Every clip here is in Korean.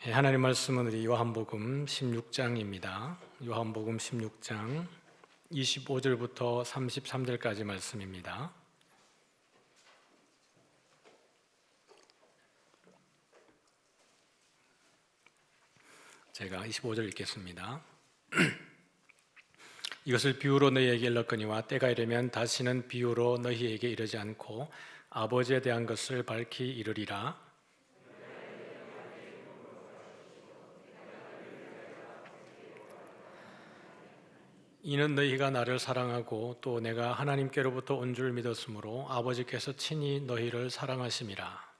하나님 말씀은 우리 요한복음 16장입니다. 요한복음 16장 25절부터 33절까지 말씀입니다. 제가 25절 읽겠습니다. 이것을 비유로 너희에게 일렀거니와 때가 이르면 다시는 비유로 너희에게 이르지 않고 아버지에 대한 것을 밝히 이르리라. 이는 너희가 나를 사랑하고 또 내가 하나님께로부터 온 줄 믿었으므로 아버지께서 친히 너희를 사랑하심이라.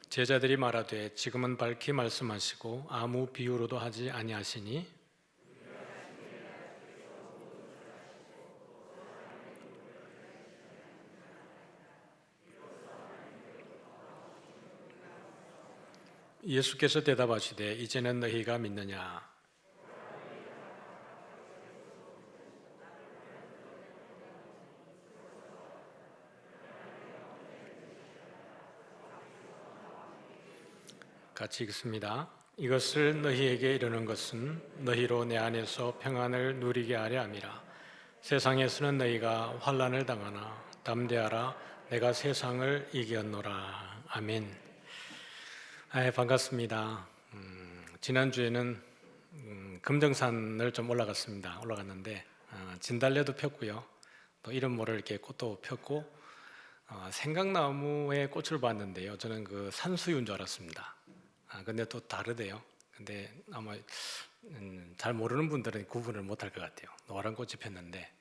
제자들이 말하되 지금은 밝히 말씀하시고 아무 비유로도 하지 아니하시니 예수께서 대답하시되 이제는 너희가 믿느냐. 같이 읽습니다. 이것을 너희에게 이르는 것은 너희로 내 안에서 평안을 누리게 하려 함이라. 세상에서는 너희가 환난을 당하나 담대하라. 내가 세상을 이겼노라. 아멘. 반갑습니다. 지난주에는 금정산을 좀 올라갔는데 진달래도 폈고요. 또 이름 모를 이렇게 꽃도 폈고 생강나무에 꽃을 봤는데요. 저는 그 산수유인 줄 알았습니다. 근데 또 다르대요. 근데 아마 잘 모르는 분들은 구분을 못할 것 같아요. 노란 꽃이 폈는데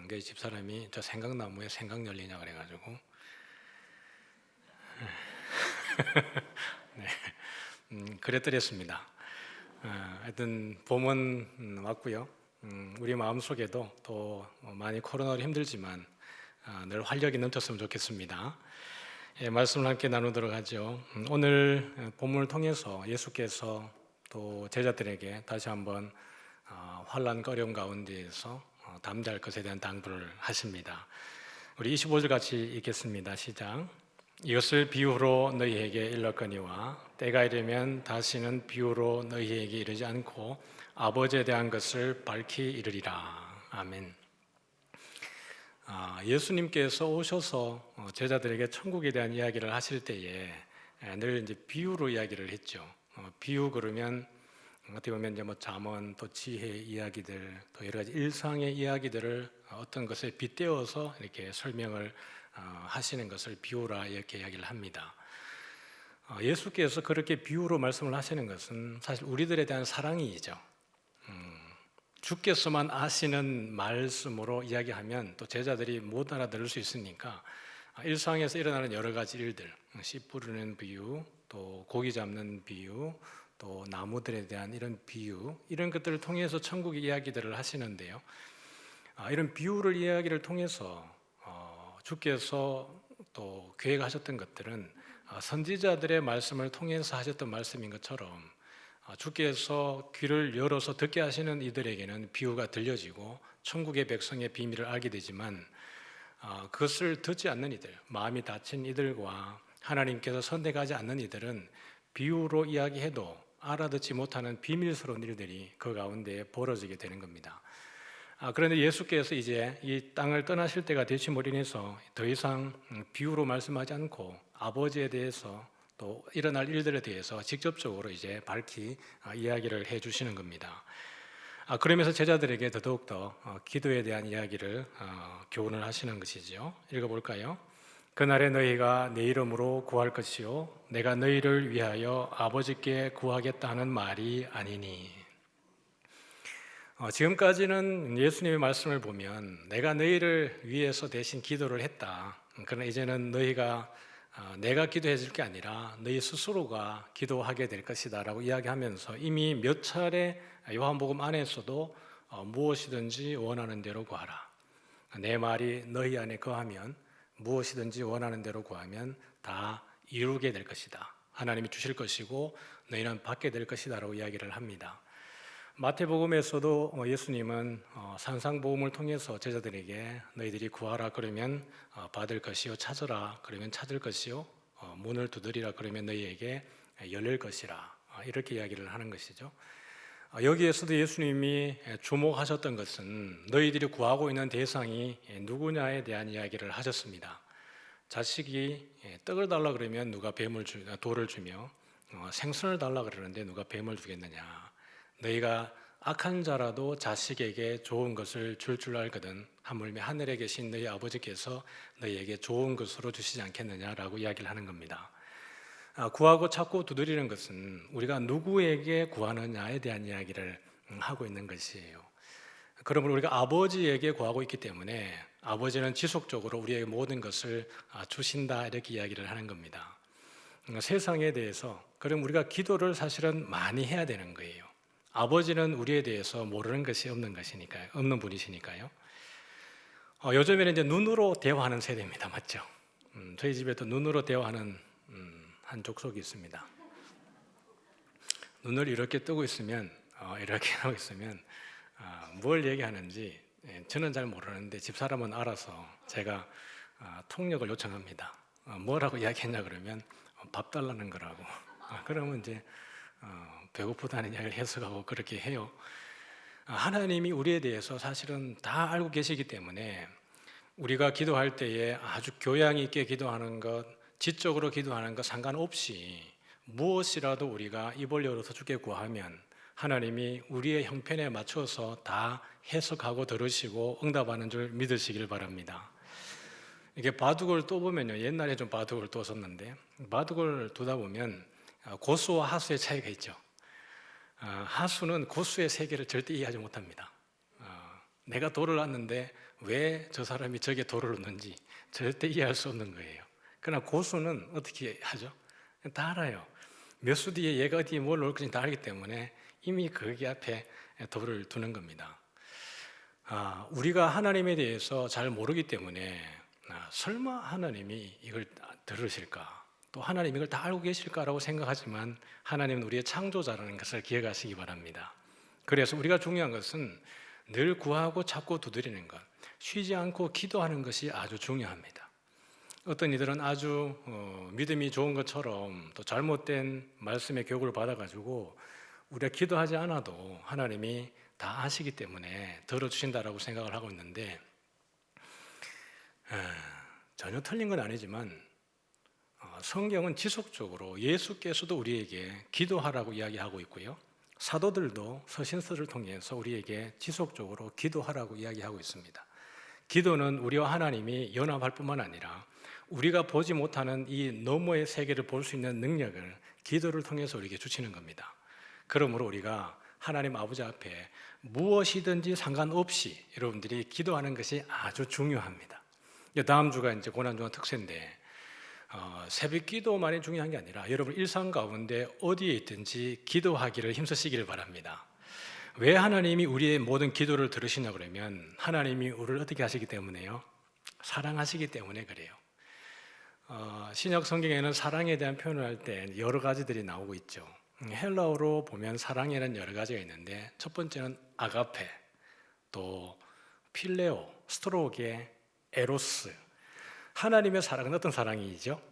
그 집사람이 저 생강나무에 생강 열리냐 그래가지고 네, 그랬더랬습니다. 하여튼 봄은 왔고요. 우리 마음속에도 또 많이 코로나로 힘들지만 늘 활력이 넘쳤으면 좋겠습니다. 말씀을 함께 나누도록 하죠. 오늘 본문을 통해서 예수께서 또 제자들에게 다시 한번 환난 어려움 가운데에서 담대할 것에 대한 당부를 하십니다. 우리 25절 같이 읽겠습니다. 시작. 이것을 비유로 너희에게 일렀거니와 때가 이르면 다시는 비유로 너희에게 이르지 않고 아버지에 대한 것을 밝히 이르리라. 아멘. 예수님께서 오셔서 제자들에게 천국에 대한 이야기를 하실 때에 늘 이제 비유로 이야기를 했죠. 비유 그러면 어떻게 보면 이제 뭐 잠언 또 지혜 이야기들 또 여러 가지 일상의 이야기들을 어떤 것에 빗대어서 이렇게 설명을 하시는 것을 비유라 이렇게 이야기를 합니다. 예수께서 그렇게 비유로 말씀을 하시는 것은 사실 우리들에 대한 사랑이죠. 주께서만 아시는 말씀으로 이야기하면 또 제자들이 못 알아들을 수 있으니까 일상에서 일어나는 여러 가지 일들, 씨 뿌리는 비유, 또 고기 잡는 비유, 또 나무들에 대한 이런 비유, 이런 것들을 통해서 천국의 이야기들을 하시는데요. 이런 비유를 이야기를 통해서 주께서 또 계획하셨던 것들은 선지자들의 말씀을 통해서 하셨던 말씀인 것처럼 주께서 귀를 열어서 듣게 하시는 이들에게는 비유가 들려지고 천국의 백성의 비밀을 알게 되지만 그것을 듣지 않는 이들, 마음이 닫힌 이들과 하나님께서 선택하지 않는 이들은 비유로 이야기해도 알아듣지 못하는 비밀스러운 일들이 그 가운데 벌어지게 되는 겁니다. 그런데 예수께서 이제 이 땅을 떠나실 때가 되심으로 인해서 더 이상 비유로 말씀하지 않고 아버지에 대해서 또 일어날 일들에 대해서 직접적으로 이제 밝히 이야기를 해주시는 겁니다. 그러면서 제자들에게 더더욱더 기도에 대한 이야기를 교훈을 하시는 것이죠. 읽어볼까요? 그날에 너희가 내 이름으로 구할 것이요 내가 너희를 위하여 아버지께 구하겠다 하는 말이 아니니. 지금까지는 예수님의 말씀을 보면 내가 너희를 위해서 대신 기도를 했다. 그러나 이제는 너희가 내가 기도해 줄 게 아니라 너희 스스로가 기도하게 될 것이다 라고 이야기하면서 이미 몇 차례 요한복음 안에서도 무엇이든지 원하는 대로 구하라. 내 말이 너희 안에 거하면 무엇이든지 원하는 대로 구하면 다 이루게 될 것이다. 하나님이 주실 것이고 너희는 받게 될 것이다 라고 이야기를 합니다. 마태복음에서도 예수님은 산상보험을 통해서 제자들에게 너희들이 구하라 그러면 받을 것이요, 찾으라 그러면 찾을 것이요, 문을 두드리라 그러면 너희에게 열릴 것이라, 이렇게 이야기를 하는 것이죠. 여기에서도 예수님이 주목하셨던 것은 너희들이 구하고 있는 대상이 누구냐에 대한 이야기를 하셨습니다. 자식이 떡을 달라 그러면 누가 돌을 주며, 생선을 달라 그러는데 누가 뱀을 주겠느냐. 너희가 악한 자라도 자식에게 좋은 것을 줄 알거든 하물며 하늘에 계신 너희 아버지께서 너희에게 좋은 것으로 주시지 않겠느냐라고 이야기를 하는 겁니다. 구하고 찾고 두드리는 것은 우리가 누구에게 구하느냐에 대한 이야기를 하고 있는 것이에요. 그러므로 우리가 아버지에게 구하고 있기 때문에 아버지는 지속적으로 우리에게 모든 것을 주신다, 이렇게 이야기를 하는 겁니다. 세상에 대해서, 그럼 우리가 기도를 사실은 많이 해야 되는 거예요. 아버지는 우리에 대해서 모르는 것이 없는 분이시니까요. 요즘에는 이제 눈으로 대화하는 세대입니다, 맞죠? 저희 집에도 눈으로 대화하는 한 족속이 있습니다. 눈을 이렇게 뜨고 있으면, 이렇게 하고 있으면 뭘 얘기하는지 저는 잘 모르는데 집사람은 알아서 제가 통역을 요청합니다. 뭐라고 이야기했냐 그러면 밥 달라는 거라고. 그러면 이제 배고프다는 이야기를 해석하고 그렇게 해요. 하나님이 우리에 대해서 사실은 다 알고 계시기 때문에 우리가 기도할 때에 아주 교양 있게 기도하는 것, 지적으로 기도하는 것 상관없이 무엇이라도 우리가 입을 열어서 주께 구하면 하나님이 우리의 형편에 맞춰서 다 해석하고 들으시고 응답하는 줄 믿으시길 바랍니다. 이게 바둑을 떠보면요, 옛날에 좀 바둑을 뒀었는데 바둑을 두다 보면 고수와 하수의 차이가 있죠. 하수는 고수의 세계를 절대 이해하지 못합니다. 내가 돌을 놨는데 왜 저 사람이 저게 돌을 놓는지 절대 이해할 수 없는 거예요. 그러나 고수는 어떻게 하죠? 다 알아요. 몇 수 뒤에 얘가 어디에 뭘 놓을 건지 다 알기 때문에 이미 거기 앞에 돌을 두는 겁니다. 우리가 하나님에 대해서 잘 모르기 때문에 설마 하나님이 이걸 들으실까? 또 하나님 이걸 다 알고 계실까라고 생각하지만 하나님은 우리의 창조자라는 것을 기억하시기 바랍니다. 그래서 우리가 중요한 것은 늘 구하고 찾고 두드리는 것, 쉬지 않고 기도하는 것이 아주 중요합니다. 어떤 이들은 아주 믿음이 좋은 것처럼 또 잘못된 말씀의 교육을 받아가지고 우리가 기도하지 않아도 하나님이 다 아시기 때문에 들어주신다라고 생각을 하고 있는데 전혀 틀린 건 아니지만 성경은 지속적으로 예수께서도 우리에게 기도하라고 이야기하고 있고요. 사도들도 서신서를 통해서 우리에게 지속적으로 기도하라고 이야기하고 있습니다. 기도는 우리와 하나님이 연합할 뿐만 아니라 우리가 보지 못하는 이 너머의 세계를 볼 수 있는 능력을 기도를 통해서 우리에게 주시는 겁니다. 그러므로 우리가 하나님 아버지 앞에 무엇이든지 상관없이 여러분들이 기도하는 것이 아주 중요합니다. 다음 주가 이제 고난주간 특세인데 새벽 기도만이 중요한 게 아니라 여러분 일상 가운데 어디에 있든지 기도하기를 힘쓰시기를 바랍니다. 왜 하나님이 우리의 모든 기도를 들으시냐 그러면 하나님이 우리를 어떻게 하시기 때문에요? 사랑하시기 때문에 그래요. 신약 성경에는 사랑에 대한 표현을 할 때 여러 가지들이 나오고 있죠. 헬라어로 보면 사랑에는 여러 가지가 있는데 첫 번째는 아가페, 또 필레오, 스트로게, 에로스. 하나님의 사랑은 어떤 사랑이죠?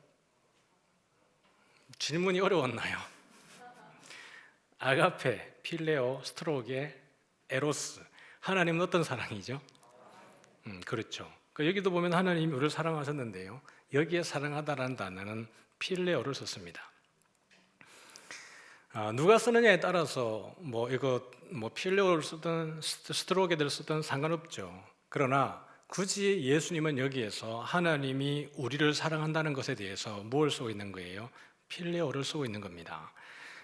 질문이 어려웠나요? 아가페, 필레오, 스트로게, 에로스. 하나님은 어떤 사랑이죠? 그렇죠. 여기도 보면 하나님이 우리를 사랑하셨는데요. 여기에 사랑하다라는 단어는 필레오를 썼습니다. 누가 쓰느냐에 따라서 필레오를 쓰든 스트로게를 쓰든 상관없죠. 그러나 굳이 예수님은 여기에서 하나님이 우리를 사랑한다는 것에 대해서 뭘 쓰고 있는 거예요? 필레오를 쓰고 있는 겁니다.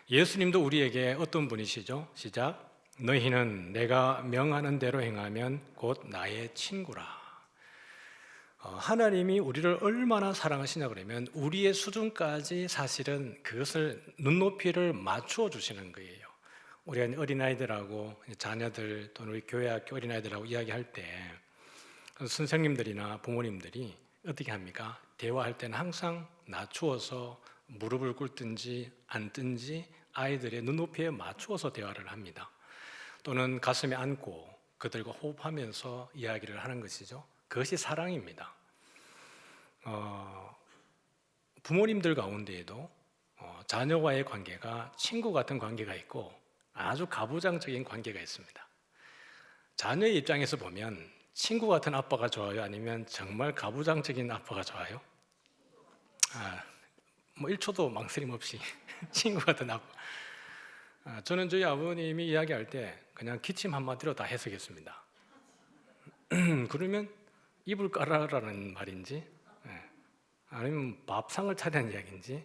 예수님도 우리에게 어떤 분이시죠? 시작. 너희는 내가 명하는 대로 행하면 곧 나의 친구라. 하나님이 우리를 얼마나 사랑하시냐 그러면 우리의 수준까지 사실은 그것을 눈높이를 맞추어 주시는 거예요. 우리가 어린아이들하고 자녀들 또는 우리 교회 학교 어린아이들하고 이야기할 때 선생님들이나 부모님들이 어떻게 합니까? 대화할 때는 항상 낮추어서 무릎을 꿇든지 앉든지 아이들의 눈높이에 맞추어서 대화를 합니다. 또는 가슴에 안고 그들과 호흡하면서 이야기를 하는 것이죠. 그것이 사랑입니다. 부모님들 가운데에도 자녀와의 관계가 친구 같은 관계가 있고 아주 가부장적인 관계가 있습니다. 자녀의 입장에서 보면 친구 같은 아빠가 좋아요? 아니면 정말 가부장적인 아빠가 좋아요? 1초도 망설임 없이 친구 같은 아빠. 저는 저희 아버님이 이야기할 때 그냥 기침 한마디로 다 해석했습니다. 그러면 이불 깔아라는 말인지, 아니면 밥상을 차리라는 이야기인지,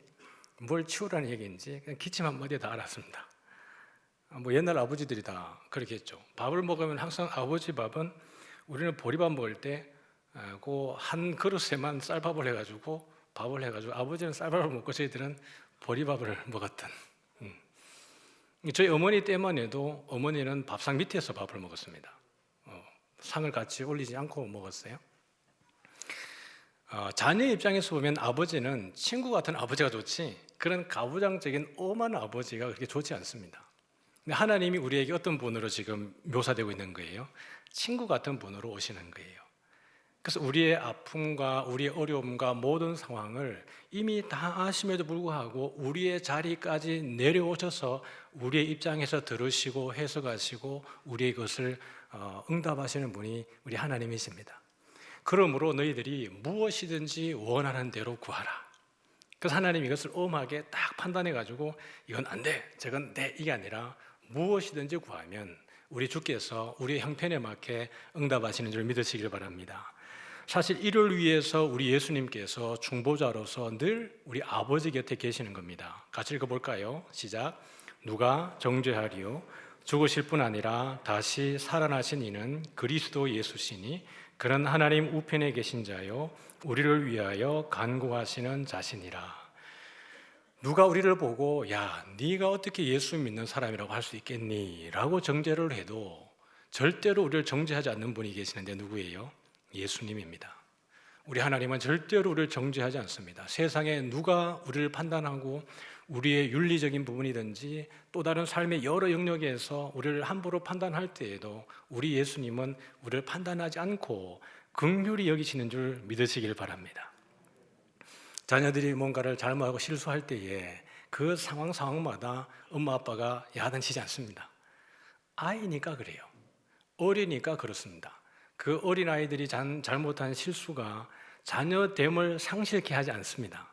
뭘 치우라는 얘기인지 그냥 기침 한마디에 다 알았습니다. 옛날 아버지들이 다 그렇게 했죠. 밥을 먹으면 항상 아버지 밥은, 우리는 보리밥 먹을 때 그 한 그릇에만 쌀밥을 해가지고 밥을 해가지고, 아버지는 쌀밥을 먹고 저희들은 보리밥을 먹었던. 저희 어머니 때만 해도 어머니는 밥상 밑에서 밥을 먹었습니다. 상을 같이 올리지 않고 먹었어요. 자녀 입장에서 보면 아버지는 친구 같은 아버지가 좋지, 그런 가부장적인 엄한 아버지가 그렇게 좋지 않습니다. 근데 하나님이 우리에게 어떤 분으로 지금 묘사되고 있는 거예요? 친구 같은 분으로 오시는 거예요. 그래서 우리의 아픔과 우리의 어려움과 모든 상황을 이미 다 아심에도 불구하고 우리의 자리까지 내려오셔서 우리의 입장에서 들으시고 해석하시고 우리의 것을 응답하시는 분이 우리 하나님이십니다. 그러므로 너희들이 무엇이든지 원하는 대로 구하라. 그래서 하나님이 이것을 엄하게 딱 판단해가지고 이건 안 돼, 저건 돼, 이게 아니라 무엇이든지 구하면 우리 주께서 우리의 형편에 맞게 응답하시는 줄 믿으시길 바랍니다. 사실 이를 위해서 우리 예수님께서 중보자로서 늘 우리 아버지 곁에 계시는 겁니다. 같이 읽어볼까요? 시작. 누가 정죄하리요? 죽으실 뿐 아니라 다시 살아나신 이는 그리스도 예수시니 그런 하나님 우편에 계신 자요 우리를 위하여 간구하시는 자신이라. 누가 우리를 보고 야, 네가 어떻게 예수 믿는 사람이라고 할 수 있겠니? 라고 정죄를 해도 절대로 우리를 정죄하지 않는 분이 계시는데 누구예요? 예수님입니다. 우리 하나님은 절대로 우리를 정죄하지 않습니다. 세상에 누가 우리를 판단하고 우리의 윤리적인 부분이든지 또 다른 삶의 여러 영역에서 우리를 함부로 판단할 때에도 우리 예수님은 우리를 판단하지 않고 긍휼히 여기시는 줄 믿으시길 바랍니다. 자녀들이 뭔가를 잘못하고 실수할 때에 그 상황마다 엄마 아빠가 야단치지 않습니다. 아이니까 그래요. 어리니까 그렇습니다. 그 어린아이들이 잘못한 실수가 자녀됨을 상실케 하지 않습니다.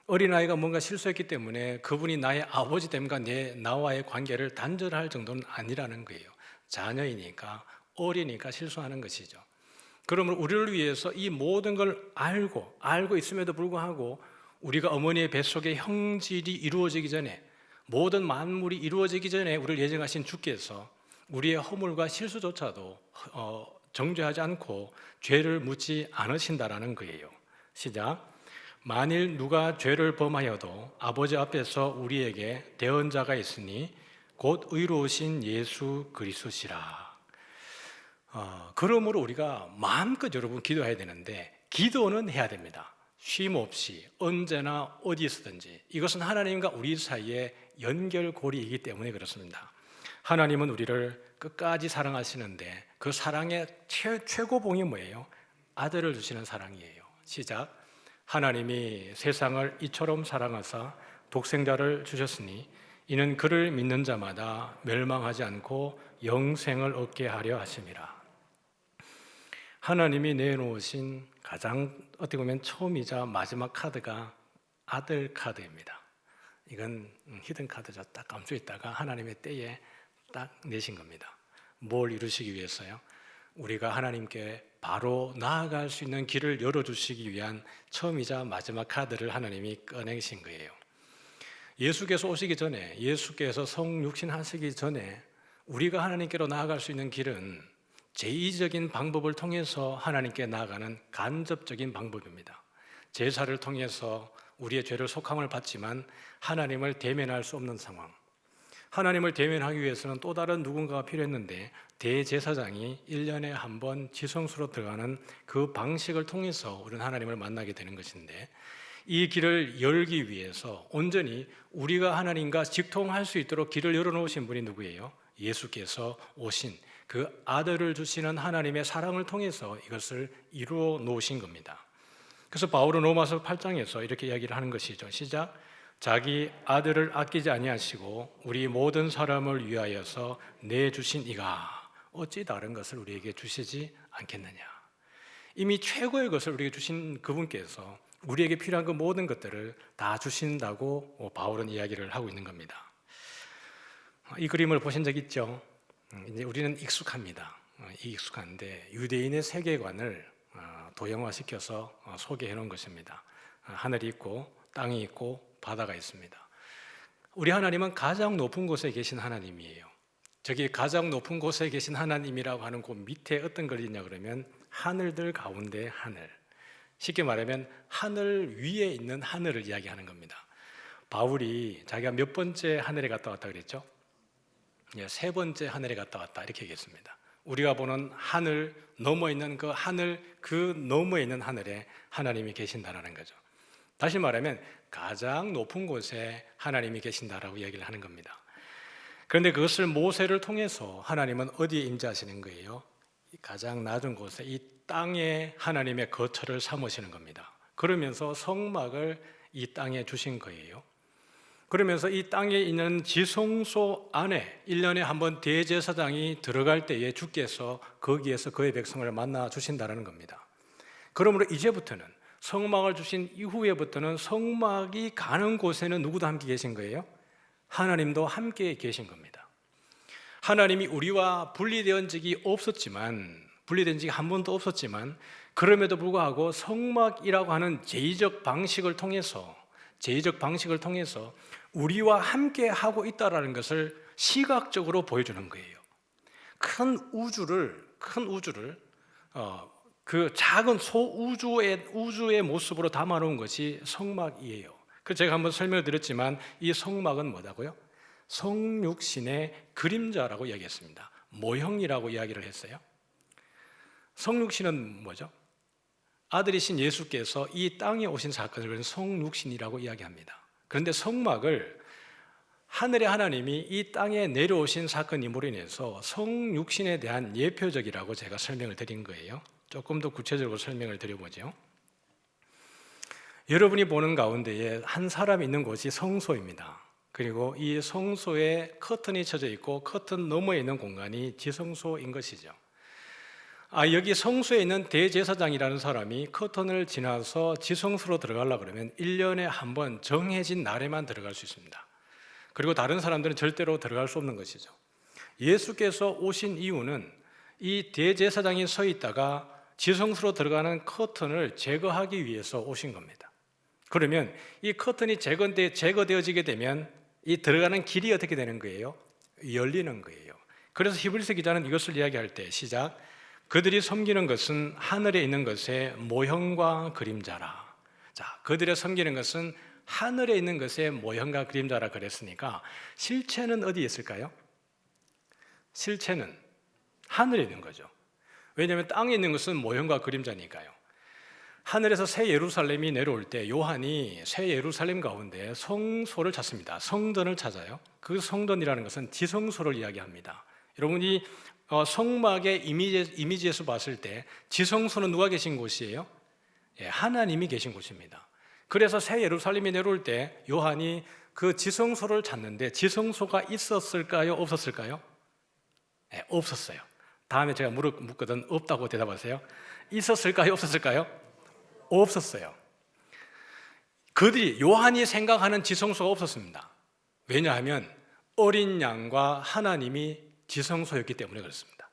어린아이가 뭔가 실수했기 때문에 그분이 나의 아버지 됨과 나와의 관계를 단절할 정도는 아니라는 거예요. 자녀이니까, 어리니까 실수하는 것이죠. 그러면 우리를 위해서 이 모든 걸 알고 있음에도 불구하고 우리가 어머니의 뱃속의 형질이 이루어지기 전에, 모든 만물이 이루어지기 전에 우리를 예정하신 주께서 우리의 허물과 실수조차도 정죄하지 않고 죄를 묻지 않으신다라는 거예요. 시작. 만일 누가 죄를 범하여도 아버지 앞에서 우리에게 대언자가 있으니 곧 의로우신 예수 그리스도시라. 그러므로 우리가 마음껏 여러분 기도해야 되는데, 기도는 해야 됩니다. 쉼 없이 언제나 어디서든지. 이것은 하나님과 우리 사이의 연결고리이기 때문에 그렇습니다. 하나님은 우리를 끝까지 사랑하시는데 그 사랑의 최고봉이 뭐예요? 아들을 주시는 사랑이에요. 시작. 하나님이 세상을 이처럼 사랑하사 독생자를 주셨으니 이는 그를 믿는 자마다 멸망하지 않고 영생을 얻게 하려 하심이라. 하나님이 내놓으신 가장 어떻게 보면 처음이자 마지막 카드가 아들 카드입니다. 이건 히든 카드죠. 딱 감춰 있다가 하나님의 때에 딱 내신 겁니다. 뭘 이루시기 위해서요? 우리가 하나님께 바로 나아갈 수 있는 길을 열어주시기 위한 처음이자 마지막 카드를 하나님이 꺼내신 거예요. 예수께서 오시기 전에, 예수께서 성육신 하시기 전에 우리가 하나님께로 나아갈 수 있는 길은 제2적인 방법을 통해서 하나님께 나아가는 간접적인 방법입니다. 제사를 통해서 우리의 죄를 속함을 받지만 하나님을 대면할 수 없는 상황. 하나님을 대면하기 위해서는 또 다른 누군가가 필요했는데 대제사장이 1년에 한 번 지성소로 들어가는 그 방식을 통해서 우리는 하나님을 만나게 되는 것인데, 이 길을 열기 위해서 온전히 우리가 하나님과 직통할 수 있도록 길을 열어놓으신 분이 누구예요? 예수께서 오신 그 아들을 주시는 하나님의 사랑을 통해서 이것을 이루어 놓으신 겁니다. 그래서 바울은 로마서 8장에서 이렇게 이야기를 하는 것이죠. 시작. 자기 아들을 아끼지 아니하시고 우리 모든 사람을 위하여서 내주신 이가 어찌 다른 것을 우리에게 주시지 않겠느냐. 이미 최고의 것을 우리에게 주신 그분께서 우리에게 필요한 그 모든 것들을 다 주신다고 바울은 이야기를 하고 있는 겁니다. 이 그림을 보신 적 있죠? 이제 우리는 익숙합니다. 익숙한데 유대인의 세계관을 도형화시켜서 소개해 놓은 것입니다. 하늘이 있고 땅이 있고 바다가 있습니다. 우리 하나님은 가장 높은 곳에 계신 하나님이에요. 저기 가장 높은 곳에 계신 하나님이라고 하는 그 밑에 어떤 걸 있냐 그러면 하늘들 가운데 하늘. 쉽게 말하면 하늘 위에 있는 하늘을 이야기하는 겁니다. 바울이 자기가 몇 번째 하늘에 갔다 왔다 그랬죠? 세 번째 하늘에 갔다 왔다 이렇게 얘기했습니다. 우리가 보는 하늘 넘어 있는 그 하늘 그 너머에 있는 하늘에 하나님이 계신다라는 거죠. 다시 말하면 가장 높은 곳에 하나님이 계신다라고 이야기를 하는 겁니다. 그런데 그것을 모세를 통해서 하나님은 어디에 임재하시는 거예요? 가장 낮은 곳에 이 땅에 하나님의 거처를 삼으시는 겁니다. 그러면서 성막을 이 땅에 주신 거예요. 그러면서 이 땅에 있는 지성소 안에 1년에 한 번 대제사장이 들어갈 때에 주께서 거기에서 그의 백성을 만나 주신다는 겁니다. 그러므로 이제부터는 성막을 주신 이후에부터는 성막이 가는 곳에는 누구도 함께 계신 거예요? 하나님도 함께 계신 겁니다. 하나님이 우리와 분리된 적이 없었지만, 분리된 적이 한 번도 없었지만, 그럼에도 불구하고 성막이라고 하는 제의적 방식을 통해서 우리와 함께 하고 있다라는 것을 시각적으로 보여주는 거예요. 큰 우주를 그 작은 우주의 모습으로 담아놓은 것이 성막이에요. 그래서 제가 한번 설명을 드렸지만 이 성막은 뭐다고요? 성육신의 그림자라고 이야기했습니다. 모형이라고 이야기를 했어요. 성육신은 뭐죠? 아들이신 예수께서 이 땅에 오신 사건을 성육신이라고 이야기합니다. 그런데 성막을 하늘의 하나님이 이 땅에 내려오신 사건임으로 인해서 성육신에 대한 예표적이라고 제가 설명을 드린 거예요. 조금 더 구체적으로 설명을 드려보죠. 여러분이 보는 가운데에 한 사람이 있는 곳이 성소입니다. 그리고 이 성소에 커튼이 쳐져 있고 커튼 너머에 있는 공간이 지성소인 것이죠. 여기 성소에 있는 대제사장이라는 사람이 커튼을 지나서 지성소로 들어가려고 그러면 1년에 한 번 정해진 날에만 들어갈 수 있습니다. 그리고 다른 사람들은 절대로 들어갈 수 없는 것이죠. 예수께서 오신 이유는 이 대제사장이 서 있다가 지성소로 들어가는 커튼을 제거하기 위해서 오신 겁니다. 그러면 이 커튼이 제거되어지게 되면 이 들어가는 길이 어떻게 되는 거예요? 열리는 거예요. 그래서 히브리서 기자는 이것을 이야기할 때 시작. 그들이 섬기는 것은 하늘에 있는 것의 모형과 그림자라. 자, 그들의 섬기는 것은 하늘에 있는 것의 모형과 그림자라 그랬으니까 실체는 어디에 있을까요? 실체는 하늘에 있는 거죠. 왜냐하면 땅에 있는 것은 모형과 그림자니까요. 하늘에서 새 예루살렘이 내려올 때 요한이 새 예루살렘 가운데 성소를 찾습니다. 성전을 찾아요. 그 성전이라는 것은 지성소를 이야기합니다. 여러분이 성막의 이미지에서 봤을 때 지성소는 누가 계신 곳이에요? 하나님이 계신 곳입니다. 그래서 새 예루살렘이 내려올 때 요한이 그 지성소를 찾는데 지성소가 있었을까요? 없었을까요? 없었어요. 다음에 제가 묻거든 없다고 대답하세요. 있었을까요? 없었을까요? 없었어요. 그들이 요한이 생각하는 지성소가 없었습니다. 왜냐하면 어린 양과 하나님이 지성소였기 때문에 그렇습니다.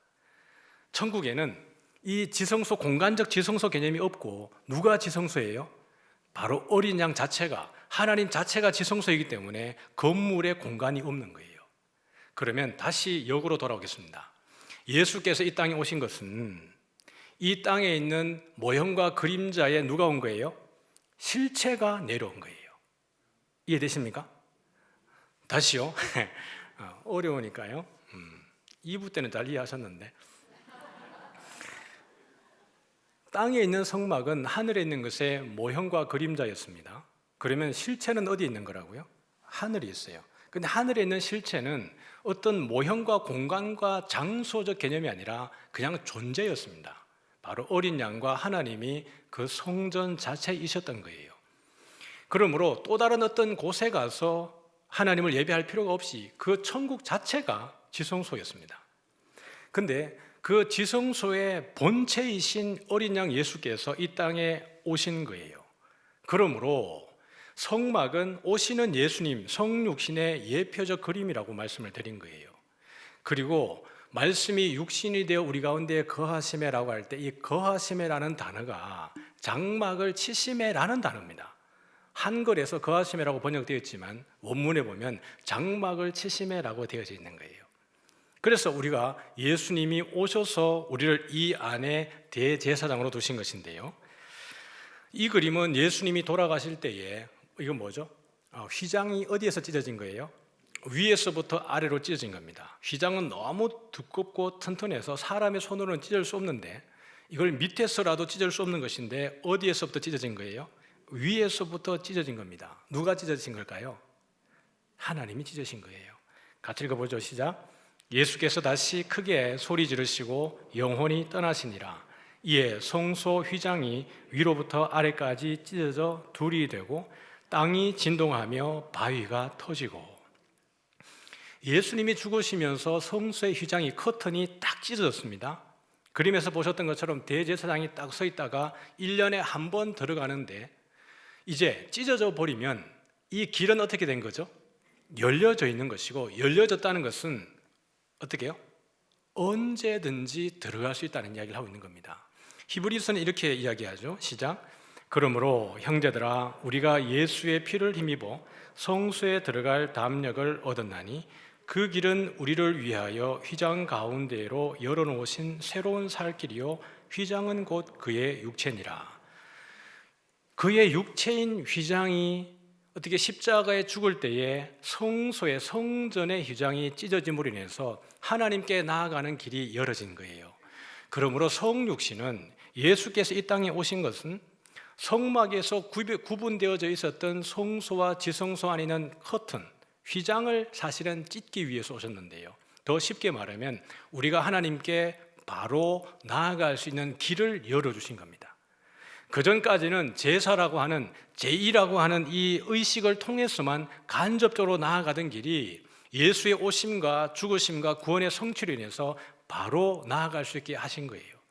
천국에는 이 지성소, 공간적 지성소 개념이 없고 누가 지성소예요? 바로 어린 양 자체가, 하나님 자체가 지성소이기 때문에 건물에 공간이 없는 거예요. 그러면 다시 역으로 돌아오겠습니다. 예수께서 이 땅에 오신 것은 이 땅에 있는 모형과 그림자에 누가 온 거예요? 실체가 내려온 거예요. 이해되십니까? 다시요. 어려우니까요. 2부 때는 잘 이해하셨는데, 땅에 있는 성막은 하늘에 있는 것의 모형과 그림자였습니다. 그러면 실체는 어디에 있는 거라고요? 하늘에 있어요. 근데 하늘에 있는 실체는 어떤 모형과 공간과 장소적 개념이 아니라 그냥 존재였습니다. 바로 어린 양과 하나님이 그 성전 자체에 있었던 거예요. 그러므로 또 다른 어떤 곳에 가서 하나님을 예배할 필요가 없이 그 천국 자체가 지성소였습니다. 근데 그 지성소의 본체이신 어린 양 예수께서 이 땅에 오신 거예요. 그러므로 성막은 오시는 예수님, 성육신의 예표적 그림이라고 말씀을 드린 거예요. 그리고 말씀이 육신이 되어 우리 가운데 거하시매라고 할 때 이 거하시매라는 단어가 장막을 치시매라는 단어입니다. 한글에서 거하시매라고 번역되어 있지만 원문에 보면 장막을 치시매라고 되어져 있는 거예요. 그래서 우리가 예수님이 오셔서 우리를 이 안에 대제사장으로 두신 것인데요, 이 그림은 예수님이 돌아가실 때에 이건 뭐죠? 휘장이 어디에서 찢어진 거예요? 위에서부터 아래로 찢어진 겁니다. 휘장은 너무 두껍고 튼튼해서 사람의 손으로는 찢을 수 없는데 이걸 밑에서라도 찢을 수 없는 것인데 어디에서부터 찢어진 거예요? 위에서부터 찢어진 겁니다. 누가 찢어진 걸까요? 하나님이 찢으신 거예요. 같이 읽어보죠. 시작. 예수께서 다시 크게 소리 지르시고 영혼이 떠나시니라. 이에 성소 휘장이 위로부터 아래까지 찢어져 둘이 되고 땅이 진동하며 바위가 터지고. 예수님이 죽으시면서 성소의 휘장이 커튼이 딱 찢어졌습니다. 그림에서 보셨던 것처럼 대제사장이 딱 서 있다가 1년에 한 번 들어가는데 이제 찢어져 버리면 이 길은 어떻게 된 거죠? 열려져 있는 것이고, 열려졌다는 것은 어떻게 해요? 언제든지 들어갈 수 있다는 이야기를 하고 있는 겁니다. 히브리서는 이렇게 이야기하죠. 시작. 그러므로 형제들아 우리가 예수의 피를 힘입어 성소에 들어갈 담력을 얻었나니 그 길은 우리를 위하여 휘장 가운데로 열어놓으신 새로운 살 길이요 휘장은 곧 그의 육체니라. 그의 육체인 휘장이 어떻게 십자가에 죽을 때에 성소의 성전의 휘장이 찢어짐으로 인해서 하나님께 나아가는 길이 열어진 거예요. 그러므로 성육신은 예수께서 이 땅에 오신 것은 성막에서 구분되어져 있었던 성소와 지성소 안에 있는 커튼, 휘장을 사실은 찢기 위해서 오셨는데요, 더 쉽게 말하면 우리가 하나님께 바로 나아갈 수 있는 길을 열어주신 겁니다. 그전까지는 제사라고 하는 제의라고 하는 이 의식을 통해서만 간접적으로 나아가던 길이 예수의 오심과 죽으심과 구원의 성취로 인해서 바로 나아갈 수 있게 하신 거예요.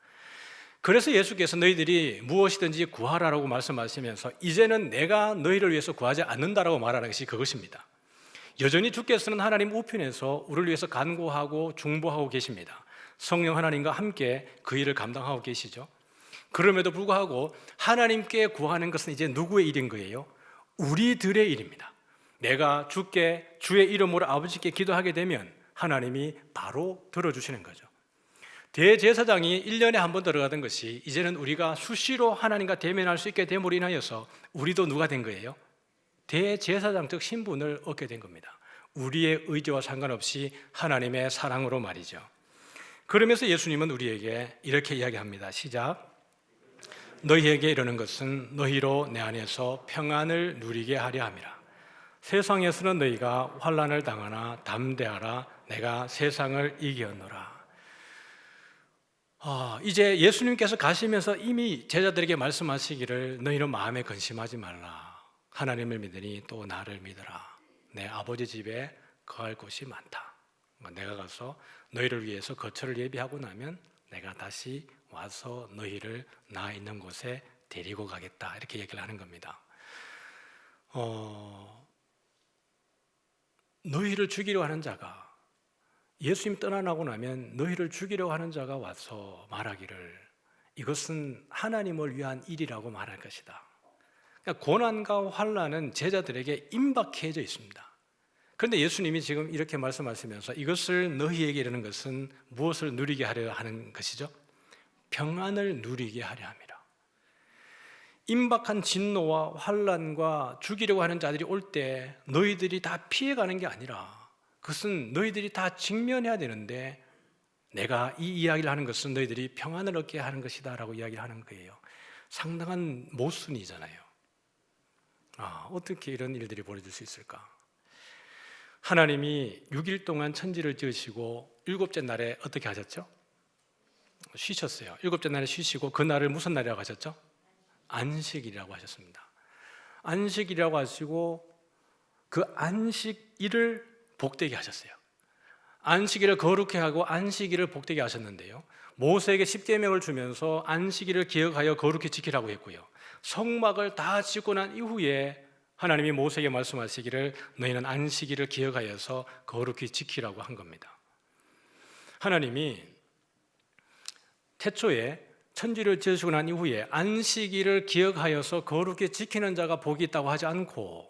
그래서 예수께서 너희들이 무엇이든지 구하라라고 말씀하시면서 이제는 내가 너희를 위해서 구하지 않는다라고 말하는 것이 그것입니다. 여전히 주께서는 하나님 우편에서 우리를 위해서 간구하고 중보하고 계십니다. 성령 하나님과 함께 그 일을 감당하고 계시죠. 그럼에도 불구하고 하나님께 구하는 것은 이제 누구의 일인 거예요? 우리들의 일입니다. 내가 주께 주의 이름으로 아버지께 기도하게 되면 하나님이 바로 들어주시는 거죠. 대제사장이 1년에 한 번 들어가던 것이 이제는 우리가 수시로 하나님과 대면할 수 있게 됨으로 인하여서 우리도 누가 된 거예요? 대제사장적 신분을 얻게 된 겁니다. 우리의 의지와 상관없이 하나님의 사랑으로 말이죠. 그러면서 예수님은 우리에게 이렇게 이야기합니다. 시작. 너희에게 이르는 것은 너희로 내 안에서 평안을 누리게 하려 함이라. 세상에서는 너희가 환난을 당하나 담대하라. 내가 세상을 이겼노라. 이제 예수님께서 가시면서 이미 제자들에게 말씀하시기를 너희는 마음에 근심하지 말라. 하나님을 믿으니 또 나를 믿으라. 내 아버지 집에 거할 곳이 많다. 내가 가서 너희를 위해서 거처를 예비하고 나면 내가 다시 와서 너희를 나 있는 곳에 데리고 가겠다. 이렇게 얘기를 하는 겁니다. 너희를 죽이려 하는 자가, 예수님 떠나고 나면 너희를 죽이려 하는 자가 와서 말하기를 이것은 하나님을 위한 일이라고 말할 것이다. 그러니까 고난과 환난은 제자들에게 임박해져 있습니다. 그런데 예수님이 지금 이렇게 말씀하시면서 이것을 너희에게 이르는 것은 무엇을 누리게 하려 하는 것이죠? 평안을 누리게 하려 함이라. 임박한 진노와 환난과 죽이려고 하는 자들이 올 때 너희들이 다 피해가는 게 아니라 그것은 너희들이 다 직면해야 되는데 내가 이 이야기를 하는 것은 너희들이 평안을 얻게 하는 것이다 라고 이야기를 하는 거예요. 상당한 모순이잖아요. 어떻게 이런 일들이 벌어질 수 있을까? 하나님이 6일 동안 천지를 지으시고 일곱째 날에 어떻게 하셨죠? 쉬셨어요. 일곱째 날에 쉬시고 그 날을 무슨 날이라고 하셨죠? 안식일이라고 하셨습니다. 안식이라고 하시고 그 안식일을 복되게 하셨어요. 안식일을 거룩해 하고 안식일을 복되게 하셨는데요, 모세에게 십계명을 주면서 안식일을 기억하여 거룩히 지키라고 했고요, 성막을 다 짓고 난 이후에 하나님이 모세에게 말씀하시기를 너희는 안식일을 기억하여서 거룩히 지키라고 한 겁니다. 하나님이 태초에 천지를 지으시고 난 이후에 안식일을 기억하여서 거룩히 지키는 자가 복이 있다고 하지 않고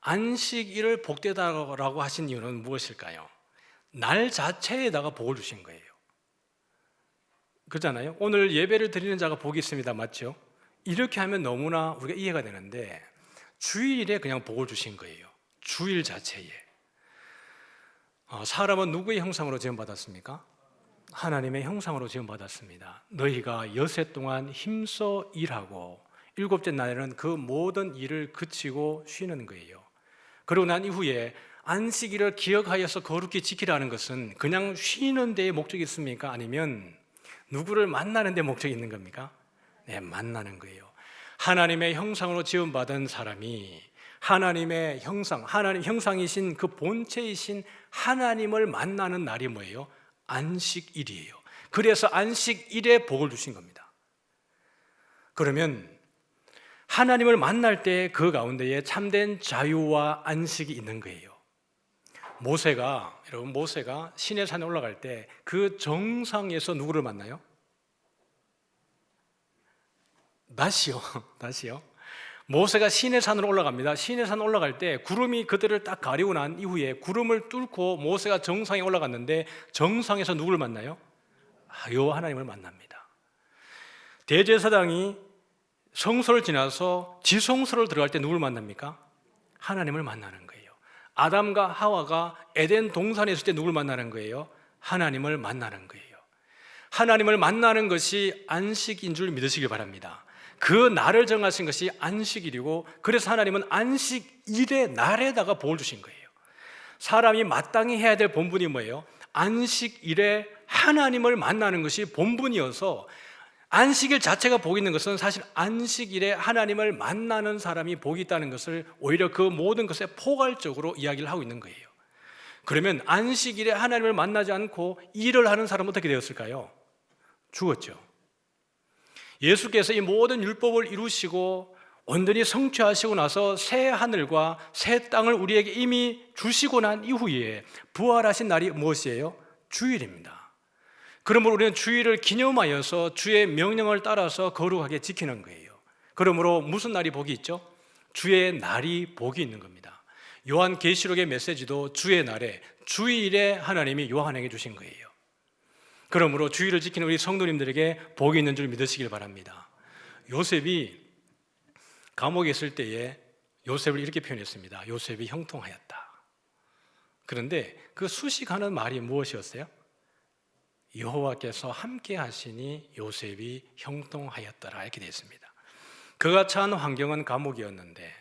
안식일을 복되다라고 하신 이유는 무엇일까요? 날 자체에다가 복을 주신 거예요. 그렇잖아요. 오늘 예배를 드리는 자가 복이 있습니다. 맞죠? 이렇게 하면 너무나 우리가 이해가 되는데 주일에 그냥 복을 주신 거예요. 주일 자체에. 사람은 누구의 형상으로 지음받았습니까? 하나님의 형상으로 지음받았습니다. 너희가 여세 동안 힘써 일하고 일곱째 날에는 그 모든 일을 그치고 쉬는 거예요. 그러고 난 이후에 안식일을 기억하여서 거룩히 지키라는 것은 그냥 쉬는 데에 목적이 있습니까? 아니면 누구를 만나는 데 목적이 있는 겁니까? 네, 만나는 거예요. 하나님의 형상으로 지음받은 사람이 하나님의 형상, 하나님 형상이신 그 본체이신 하나님을 만나는 날이 뭐예요? 안식일이에요. 그래서 안식일에 복을 주신 겁니다. 그러면 하나님을 만날 때 그 가운데에 참된 자유와 안식이 있는 거예요. 여러분 모세가 시내산에 올라갈 때 그 정상에서 누구를 만나요? 낮이요. 모세가 시내산으로 올라갑니다. 시내산 올라갈 때 구름이 그들을 딱 가리고 난 이후에 구름을 뚫고 모세가 정상에 올라갔는데 정상에서 누구를 만나요? 여호와 하나님을 만납니다. 대제사장이 성소를 지나서 지성소를 들어갈 때 누구를 만납니까? 하나님을 만나는 거예요. 아담과 하와가 에덴 동산에 있을 때 누구를 만나는 거예요? 하나님을 만나는 거예요. 하나님을 만나는 것이 안식인 줄 믿으시길 바랍니다. 그 날을 정하신 것이 안식일이고, 그래서 하나님은 안식일의 날에다가 복을 주신 거예요. 사람이 마땅히 해야 될 본분이 뭐예요? 안식일에 하나님을 만나는 것이 본분이어서 안식일 자체가 복이 있는 것은 사실 안식일에 하나님을 만나는 사람이 복이 있다는 것을 오히려 그 모든 것에 포괄적으로 이야기를 하고 있는 거예요. 그러면 안식일에 하나님을 만나지 않고 일을 하는 사람은 어떻게 되었을까요? 죽었죠. 예수께서 이 모든 율법을 이루시고 온전히 성취하시고 나서 새 하늘과 새 땅을 우리에게 이미 주시고 난 이후에 부활하신 날이 무엇이에요? 주일입니다. 그러므로 우리는 주일을 기념하여서 주의 명령을 따라서 거룩하게 지키는 거예요. 그러므로 무슨 날이 복이 있죠? 주의 날이 복이 있는 겁니다. 요한계시록의 메시지도 주의 날에, 주일에 하나님이 요한에게 주신 거예요. 그러므로 주일을 지키는 우리 성도님들에게 복이 있는 줄 믿으시길 바랍니다. 요셉이 감옥에 있을 때에 요셉을 이렇게 표현했습니다. 요셉이 형통하였다. 그런데 그 수식하는 말이 무엇이었어요? 여호와께서 함께 하시니 요셉이 형통하였더라, 이렇게 되어 있습니다. 그가 처한 환경은 감옥이었는데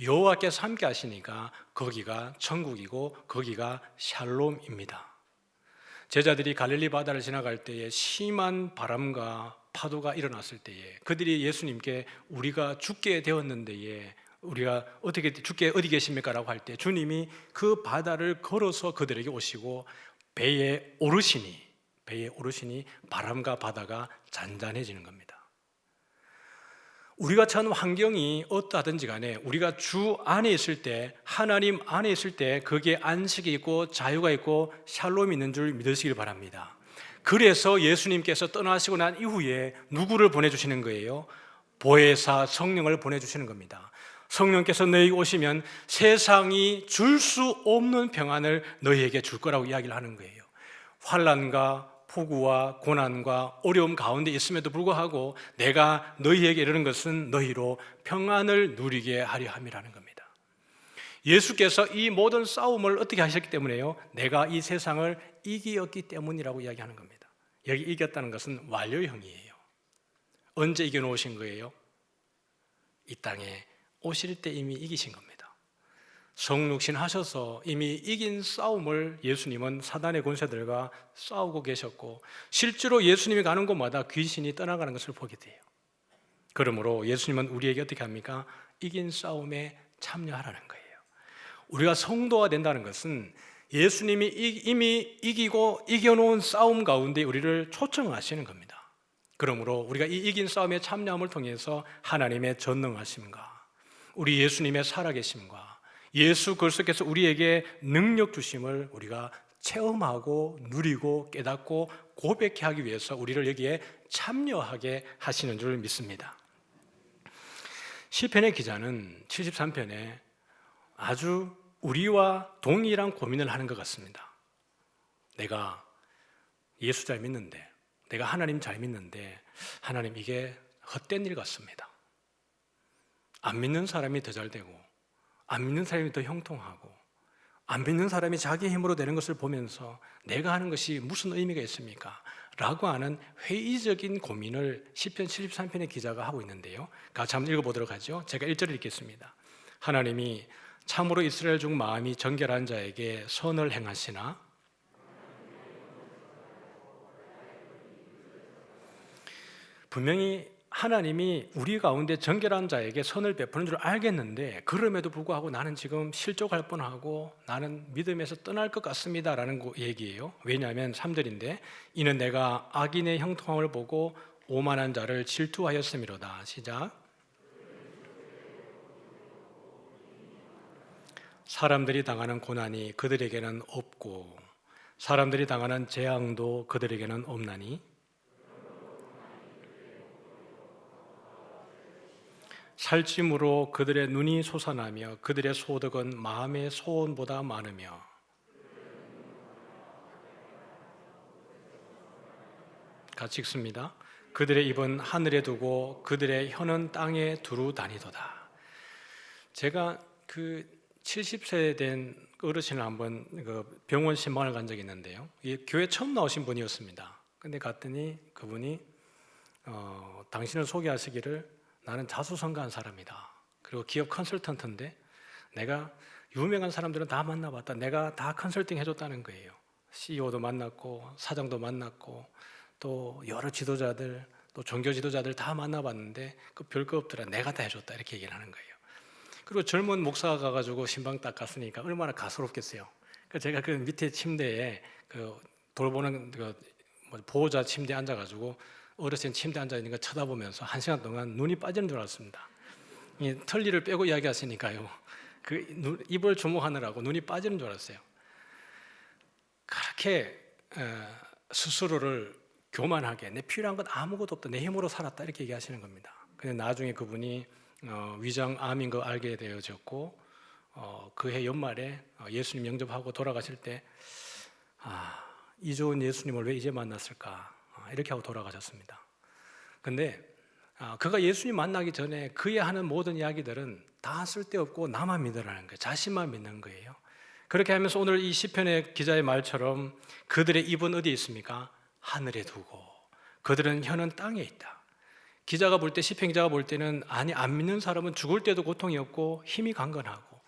여호와께서 함께 하시니까 거기가 천국이고 거기가 샬롬입니다. 제자들이 갈릴리 바다를 지나갈 때에 심한 바람과 파도가 일어났을 때에 그들이 예수님께 우리가 죽게 되었는데 우리가 어떻게 죽게 어디 계십니까? 라고 할 때 주님이 그 바다를 걸어서 그들에게 오시고 배에 오르시니 바람과 바다가 잔잔해지는 겁니다. 우리가 처한 환경이 어떠하든지 간에 우리가 주 안에 있을 때, 하나님 안에 있을 때 거기에 안식이 있고 자유가 있고 샬롬이 있는 줄 믿으시길 바랍니다. 그래서 예수님께서 떠나시고 난 이후에 누구를 보내주시는 거예요? 보혜사 성령을 보내주시는 겁니다. 성령께서 너희에게 오시면 세상이 줄 수 없는 평안을 너희에게 줄 거라고 이야기를 하는 거예요. 환난과 폭우와 고난과 어려움 가운데 있음에도 불구하고 내가 너희에게 이르는 것은 너희로 평안을 누리게 하려 함이라는 겁니다. 예수께서 이 모든 싸움을 어떻게 하셨기 때문에요? 내가 이 세상을 이기었기 때문이라고 이야기하는 겁니다. 여기 이겼다는 것은 완료형이에요. 언제 이겨놓으신 거예요? 이 땅에 오실 때 이미 이기신 겁니다. 성육신 하셔서 이미 이긴 싸움을 예수님은 사단의 권세들과 싸우고 계셨고, 실제로 예수님이 가는 곳마다 귀신이 떠나가는 것을 보게 돼요. 그러므로 예수님은 우리에게 어떻게 합니까? 이긴 싸움에 참여하라는 거예요. 우리가 성도가 된다는 것은 예수님이 이미 이기고 이겨놓은 싸움 가운데 우리를 초청하시는 겁니다. 그러므로 우리가 이 이긴 싸움에 참여함을 통해서 하나님의 전능하심과 우리 예수님의 살아계심과 예수 그리스도께서 우리에게 능력 주심을 우리가 체험하고 누리고 깨닫고 고백해 하기 위해서 우리를 여기에 참여하게 하시는 줄 믿습니다. 시편의 기자는 73편에 아주 우리와 동일한 고민을 하는 것 같습니다. 내가 예수 잘 믿는데, 내가 하나님 잘 믿는데 하나님 이게 헛된 일 같습니다. 안 믿는 사람이 더 잘 되고 안 믿는 사람이 더 형통하고 안 믿는 사람이 자기 힘으로 되는 것을 보면서 내가 하는 것이 무슨 의미가 있습니까? 라고 하는 회의적인 고민을 시편 73편의 기자가 하고 있는데요, 같이 한번 읽어보도록 하죠. 제가 1절을 읽겠습니다. 하나님이 참으로 이스라엘 중 마음이 정결한 자에게 선을 행하시나, 분명히 하나님이 우리 가운데 정결한 자에게 선을 베푸는 줄 알겠는데 그럼에도 불구하고 나는 지금 실족할 뻔하고 나는 믿음에서 떠날 것 같습니다 라는 얘기예요. 왜냐하면 3절인데 이는 내가 악인의 형통함을 보고 오만한 자를 질투하였음이로다. 시작. 사람들이 당하는 고난이 그들에게는 없고 사람들이 당하는 재앙도 그들에게는 없나니 살찜으로 그들의 눈이 솟아나며 그들의 소득은 마음의 소원보다 많으며 같이 읽습니다. 그들의 입은 하늘에 두고 그들의 혀는 땅에 두루 다니도다. 제가 70세 된 어르신을 한번 병원 신방을 간 적이 있는데요, 교회 처음 나오신 분이었습니다. 근데 갔더니 그분이 당신을 소개하시기를 나는 자수성가한 사람이다. 그리고 기업 컨설턴트인데 내가 유명한 사람들은 다 만나봤다. 내가 다 컨설팅 해줬다는 거예요. CEO도 만났고 사장도 만났고 또 여러 지도자들 또 종교 지도자들 다 만나봤는데 별거 없더라. 내가 다 해줬다. 이렇게 얘기를 하는 거예요. 그리고 젊은 목사가 가가지고 신방 딱 갔으니까 얼마나 가소롭겠어요. 제가 그 밑에 침대에 돌보는 보호자 침대에 앉아가지고 어르신 침대에 앉아있는 거 쳐다보면서 1시간 동안 눈이 빠지는 줄 알았습니다. 이 털리를 빼고 이야기하시니까요, 입을 주목하느라고 눈이 빠지는 줄 알았어요. 그렇게 스스로를 교만하게 내 필요한 건 아무것도 없다, 내 힘으로 살았다 이렇게 얘기하시는 겁니다. 근데 나중에 그분이 위장암인 거 알게 되어졌고 그해 연말에 예수님 영접하고 돌아가실 때 이 좋은 예수님을 왜 이제 만났을까 이렇게 하고 돌아가셨습니다. 근데 그가 예수님 만나기 전에 그의 하는 모든 이야기들은 다 쓸데없고 나만 믿으라는 거예요. 자신만 믿는 거예요. 그렇게 하면서 오늘 이 시편의 기자의 말처럼 그들의 입은 어디에 있습니까? 하늘에 두고 그들은 혀는 땅에 있다. 기자가 볼 때, 시편 기자가 볼 때는 아니 안 믿는 사람은 죽을 때도 고통이 없고 힘이 강건하고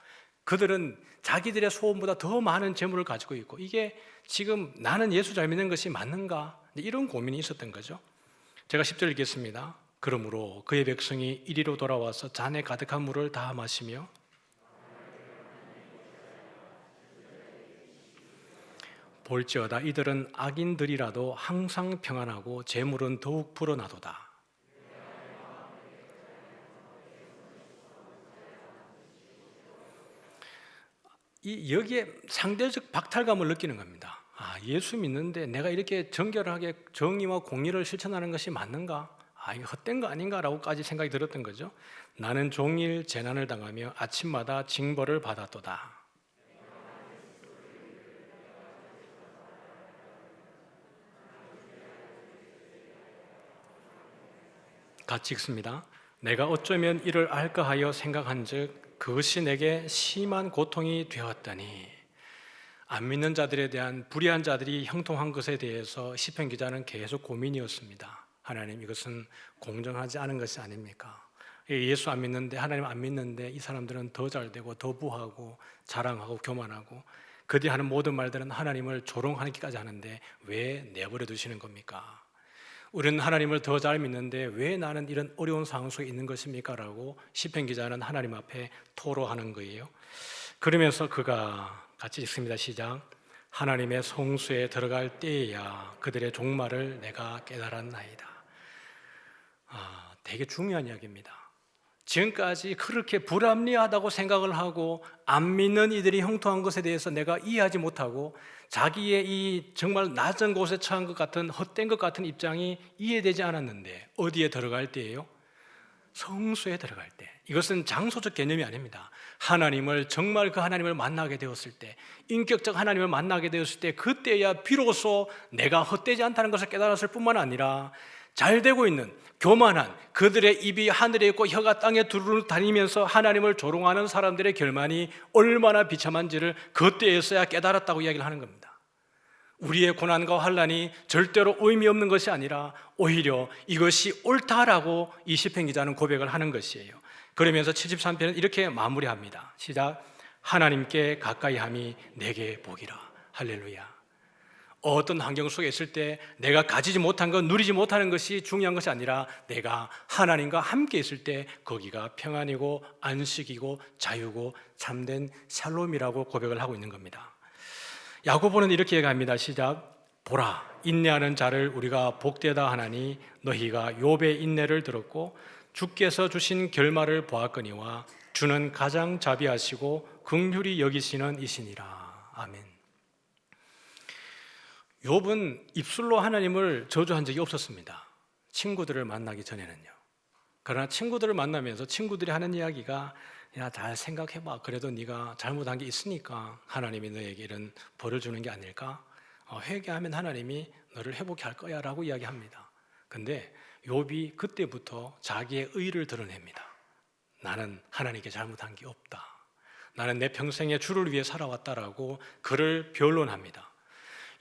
그들은 자기들의 소원보다 더 많은 재물을 가지고 있고 이게 지금 나는 예수 잘 믿는 것이 맞는가? 이런 고민이 있었던 거죠. 제가 10절 읽겠습니다. 그러므로 그의 백성이 이리로 돌아와서 잔에 가득한 물을 다 마시며 볼지어다 이들은 악인들이라도 항상 평안하고 재물은 더욱 불어나도다. 여기에 상대적 박탈감을 느끼는 겁니다. 예수 믿는데 내가 이렇게 정결하게 정의와 공의를 실천하는 것이 맞는가? 이거 헛된 거 아닌가라고까지 생각이 들었던 거죠. 나는 종일 재난을 당하며 아침마다 징벌을 받았도다. 같이 읽습니다. 내가 어쩌면 이를 알까 하여 생각한즉 그것이 내게 심한 고통이 되었다니. 안 믿는 자들에 대한 불의한 자들이 형통한 것에 대해서 시편 기자는 계속 고민이었습니다. 하나님, 이것은 공정하지 않은 것이 아닙니까? 예수 안 믿는데, 하나님 안 믿는데 이 사람들은 더 잘되고 더 부하고 자랑하고 교만하고 그들이 하는 모든 말들은 하나님을 조롱하기까지 하는데 왜 내버려 두시는 겁니까? 우리는 하나님을 더 잘 믿는데 왜 나는 이런 어려운 상황 속에 있는 것입니까? 라고 시편 기자는 하나님 앞에 토로하는 거예요. 그러면서 그가 같이 읽습니다. 시작. 하나님의 성수에 들어갈 때에야 그들의 종말을 내가 깨달았나이다. 되게 중요한 이야기입니다. 지금까지 그렇게 불합리하다고 생각을 하고 안 믿는 이들이 형통한 것에 대해서 내가 이해하지 못하고 자기의 이 정말 낮은 곳에 처한 것 같은 헛된 것 같은 입장이 이해되지 않았는데 어디에 들어갈 때예요? 성수에 들어갈 때. 이것은 장소적 개념이 아닙니다. 하나님을 정말 그 하나님을 만나게 되었을 때, 인격적 하나님을 만나게 되었을 때 그때야 비로소 내가 헛되지 않다는 것을 깨달았을 뿐만 아니라 잘 되고 있는 교만한 그들의 입이 하늘에 있고 혀가 땅에 두루루 다니면서 하나님을 조롱하는 사람들의 결말이 얼마나 비참한지를 그때에서야 깨달았다고 이야기를 하는 겁니다. 우리의 고난과 환난이 절대로 의미 없는 것이 아니라 오히려 이것이 옳다라고 이 시편 기자는 고백을 하는 것이에요. 그러면서 73편은 이렇게 마무리합니다. 시작. 하나님께 가까이함이 내게 복이라. 할렐루야. 어떤 환경 속에 있을 때 내가 가지지 못한 것, 누리지 못하는 것이 중요한 것이 아니라 내가 하나님과 함께 있을 때 거기가 평안이고 안식이고 자유고 참된 샬롬이라고 고백을 하고 있는 겁니다. 야고보는 이렇게 얘기합니다. 시작. 보라, 인내하는 자를 우리가 복되다 하나니 너희가 욥의 인내를 들었고 주께서 주신 결말을 보았거니와 주는 가장 자비하시고 긍휼히 여기시는 이시니라. 아멘. 욥은 입술로 하나님을 저주한 적이 없었습니다. 친구들을 만나기 전에는요. 그러나 친구들을 만나면서 친구들이 하는 이야기가 야, 잘 생각해봐. 그래도 네가 잘못한 게 있으니까 하나님이 너에게 이런 벌을 주는 게 아닐까? 회개하면 하나님이 너를 회복해 할 거야 라고 이야기합니다. 근데 욥이 그때부터 자기의 의를 드러냅니다. 나는 하나님께 잘못한 게 없다. 나는 내 평생에 주를 위해 살아왔다라고 그를 변론합니다.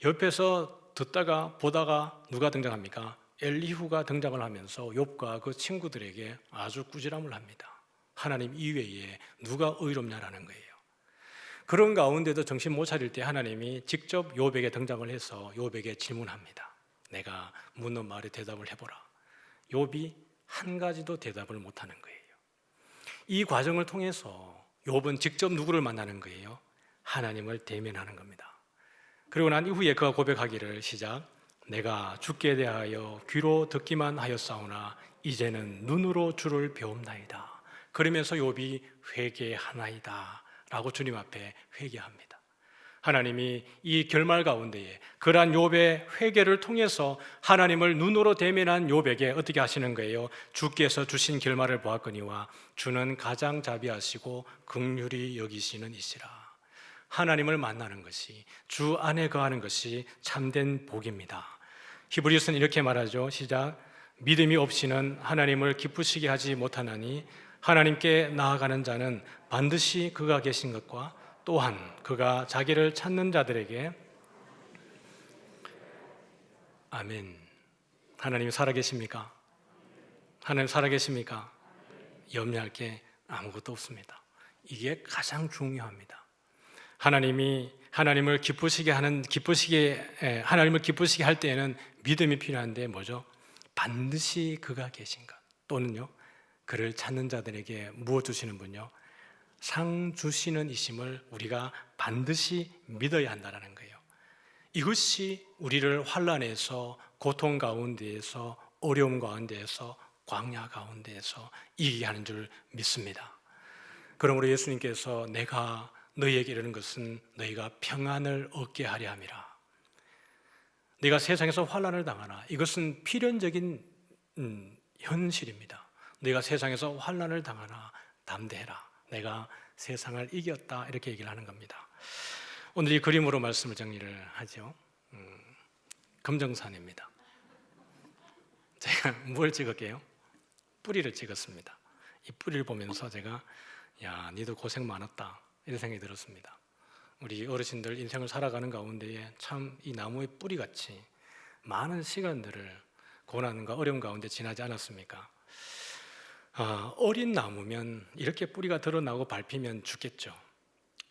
옆에서 듣다가 보다가 누가 등장합니까? 엘리후가 등장을 하면서 욥과 그 친구들에게 아주 꾸지람을 합니다. 하나님 이외에 누가 의롭냐라는 거예요. 그런 가운데도 정신 못 차릴 때 하나님이 직접 욥에게 등장을 해서 욥에게 질문합니다. 내가 묻는 말에 대답을 해보라. 욥이 한 가지도 대답을 못하는 거예요. 이 과정을 통해서 욥은 직접 누구를 만나는 거예요? 하나님을 대면하는 겁니다. 그리고 난 이후에 그가 고백하기를 시작. 내가 주께 대하여 귀로 듣기만 하였사오나 이제는 눈으로 주를 배움나이다. 그러면서 욥이 회개하나이다 라고 주님 앞에 회개합니다. 하나님이 이 결말 가운데에 그러한 욥의 회개를 통해서 하나님을 눈으로 대면한 욥에게 어떻게 하시는 거예요? 주께서 주신 결말을 보았거니와 주는 가장 자비하시고 긍휼히 여기시는 이시라. 하나님을 만나는 것이, 주 안에 거하는 것이 참된 복입니다. 히브리서는 이렇게 말하죠. 시작. 믿음이 없이는 하나님을 기쁘시게 하지 못하나니 하나님께 나아가는 자는 반드시 그가 계신 것과 또한 그가 자기를 찾는 자들에게 아멘. 하나님 살아계십니까? 하나님 살아계십니까? 염려할 게 아무것도 없습니다. 이게 가장 중요합니다. 하나님을 기쁘시게 할 때에는 믿음이 필요한데 뭐죠? 반드시 그가 계신 것 또는요 그를 찾는 자들에게 무엇 주시는 분요? 상 주시는 이심을 우리가 반드시 믿어야 한다는 거예요. 이것이 우리를 환난에서, 고통 가운데에서, 어려움 가운데에서, 광야 가운데에서 이기게 하는 줄 믿습니다. 그러므로 예수님께서 내가 너희에게 이르는 것은 너희가 평안을 얻게 하려 함이라. 네가 세상에서 환난을 당하나 이것은 필연적인 현실입니다. 네가 세상에서 환난을 당하나 담대해라. 내가 세상을 이겼다. 이렇게 얘기를 하는 겁니다. 오늘 이 그림으로 말씀을 정리를 하죠. 금정산입니다. 제가 뭘 찍을게요? 뿌리를 찍었습니다. 이 뿌리를 보면서 제가 야, 니도 고생 많았다. 이런 생각이 들었습니다. 우리 어르신들 인생을 살아가는 가운데에 참 이 나무의 뿌리같이 많은 시간들을 고난과 어려움 가운데 지나지 않았습니까? 어린 나무면 이렇게 뿌리가 드러나고 밟히면 죽겠죠.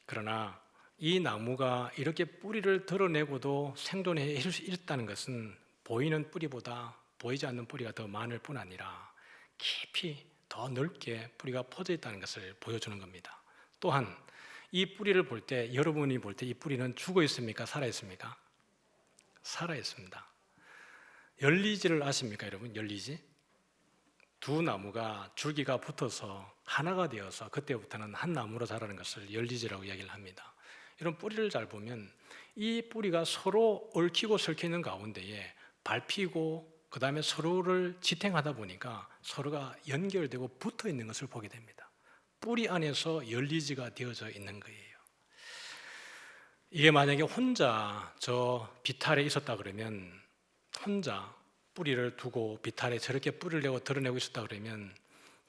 그러나 이 나무가 이렇게 뿌리를 드러내고도 생존해 있다는 것은 보이는 뿌리보다 보이지 않는 뿌리가 더 많을 뿐 아니라 깊이 더 넓게 뿌리가 퍼져 있다는 것을 보여주는 겁니다. 또한 이 뿌리를 볼 때, 여러분이 볼 때 이 뿌리는 죽어 있습니까? 살아 있습니까? 살아 있습니다. 열리지를 아십니까, 여러분? 열리지? 두 나무가 줄기가 붙어서 하나가 되어서 그때부터는 한 나무로 자라는 것을 열리지라고 이야기를 합니다. 이런 뿌리를 잘 보면 이 뿌리가 서로 얽히고 설키는 가운데에 밟히고 그 다음에 서로를 지탱하다 보니까 서로가 연결되고 붙어 있는 것을 보게 됩니다. 뿌리 안에서 열리지가 되어져 있는 거예요. 이게 만약에 혼자 저 비탈에 있었다 그러면, 혼자 뿌리를 두고 비탈에 저렇게 뿌리를 내고 드러내고 있었다 그러면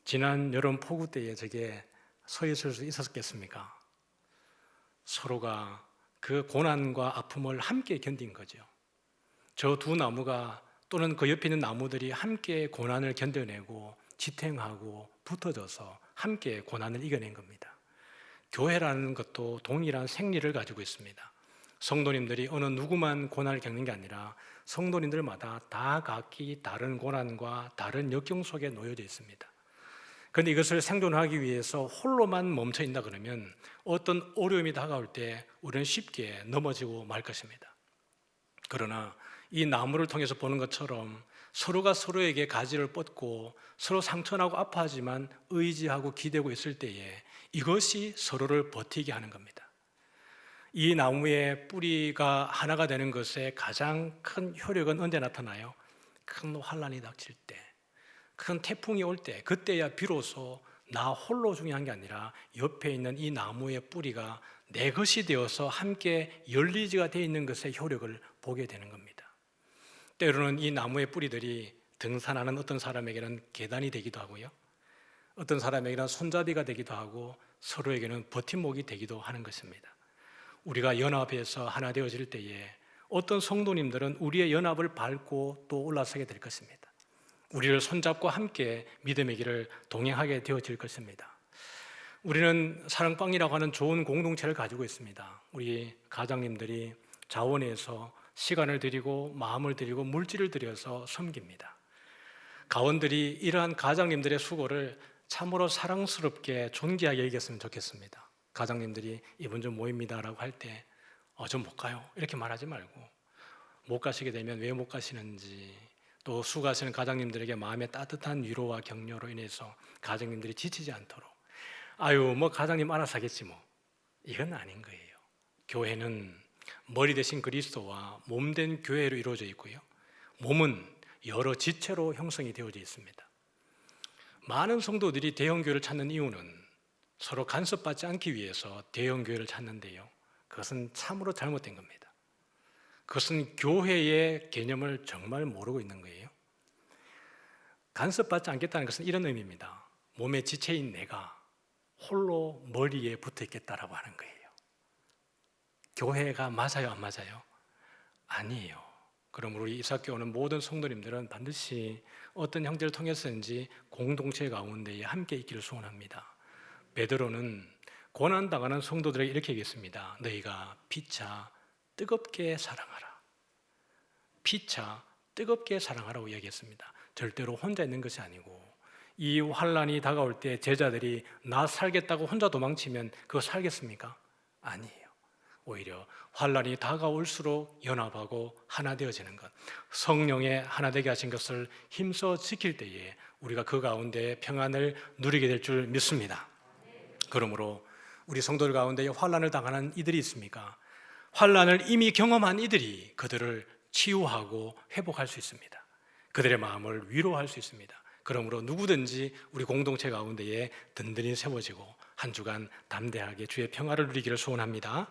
지난 여름 폭우 때에 저게 서 있을 수 있었겠습니까? 서로가 그 고난과 아픔을 함께 견딘 거죠. 저 두 나무가 또는 그 옆에 있는 나무들이 함께 고난을 견뎌내고 지탱하고 붙어져서 함께 고난을 이겨낸 겁니다. 교회라는 것도 동일한 생리를 가지고 있습니다. 성도님들이 어느 누구만 고난을 겪는 게 아니라 성도님들마다 다 각기 다른 고난과 다른 역경 속에 놓여져 있습니다. 그런데 이것을 생존하기 위해서 홀로만 멈춰 있다 그러면 어떤 어려움이 다가올 때 우리는 쉽게 넘어지고 말 것입니다. 그러나 이 나무를 통해서 보는 것처럼 서로가 서로에게 가지를 뻗고 서로 상처나고 아파하지만 의지하고 기대고 있을 때에 이것이 서로를 버티게 하는 겁니다. 이 나무의 뿌리가 하나가 되는 것의 가장 큰 효력은 언제 나타나요? 큰 환란이 닥칠 때, 큰 태풍이 올 때, 그때야 비로소 나 홀로 중요한 게 아니라 옆에 있는 이 나무의 뿌리가 내 것이 되어서 함께 열리지가 되어 있는 것의 효력을 보게 되는 겁니다. 때로는 이 나무의 뿌리들이 등산하는 어떤 사람에게는 계단이 되기도 하고요, 어떤 사람에게는 손잡이가 되기도 하고 서로에게는 버팀목이 되기도 하는 것입니다. 우리가 연합해서 하나 되어질 때에 어떤 성도님들은 우리의 연합을 밟고 또 올라서게 될 것입니다. 우리를 손잡고 함께 믿음의 길을 동행하게 되어질 것입니다. 우리는 사랑방이라고 하는 좋은 공동체를 가지고 있습니다. 우리 가장님들이 자원해서 시간을 들이고 마음을 들이고 물질을 들여서 섬깁니다. 가원들이 이러한 가장님들의 수고를 참으로 사랑스럽게 존귀하게 여겼으면 좋겠습니다. 가장님들이 이번 좀 모입니다라고 할 때 좀 못 가요 이렇게 말하지 말고, 못 가시게 되면 왜 못 가시는지, 또 수고하시는 가장님들에게 마음의 따뜻한 위로와 격려로 인해서 가장님들이 지치지 않도록, 아유 뭐 가장님 알아서 하겠지 뭐, 이건 아닌 거예요. 교회는 머리 대신 그리스도와 몸된 교회로 이루어져 있고요, 몸은 여러 지체로 형성이 되어져 있습니다. 많은 성도들이 대형교회를 찾는 이유는 서로 간섭받지 않기 위해서 대형교회를 찾는데요, 그것은 참으로 잘못된 겁니다. 그것은 교회의 개념을 정말 모르고 있는 거예요. 간섭받지 않겠다는 것은 이런 의미입니다. 몸의 지체인 내가 홀로 머리에 붙어 있겠다라고 하는 거예요. 교회가 맞아요, 안 맞아요? 아니에요. 그럼 우리 이삭교회 오는 모든 성도님들은 반드시 어떤 형제를 통해서인지 공동체 가운데에 함께 있기를 소원합니다. 베드로는 고난당하는 성도들에게 이렇게 얘기했습니다. 너희가 피차 뜨겁게 사랑하라. 피차 뜨겁게 사랑하라고 이야기했습니다. 절대로 혼자 있는 것이 아니고, 이 환란이 다가올 때 제자들이 나 살겠다고 혼자 도망치면 그거 살겠습니까? 아니에요. 오히려 환란이 다가올수록 연합하고 하나 되어지는 것, 성령의 하나 되게 하신 것을 힘써 지킬 때에 우리가 그 가운데 평안을 누리게 될 줄 믿습니다. 그러므로 우리 성도들 가운데 환란을 당하는 이들이 있습니까? 환란을 이미 경험한 이들이 그들을 치유하고 회복할 수 있습니다. 그들의 마음을 위로할 수 있습니다. 그러므로 누구든지 우리 공동체 가운데에 든든히 세워지고 한 주간 담대하게 주의 평화를 누리기를 소원합니다.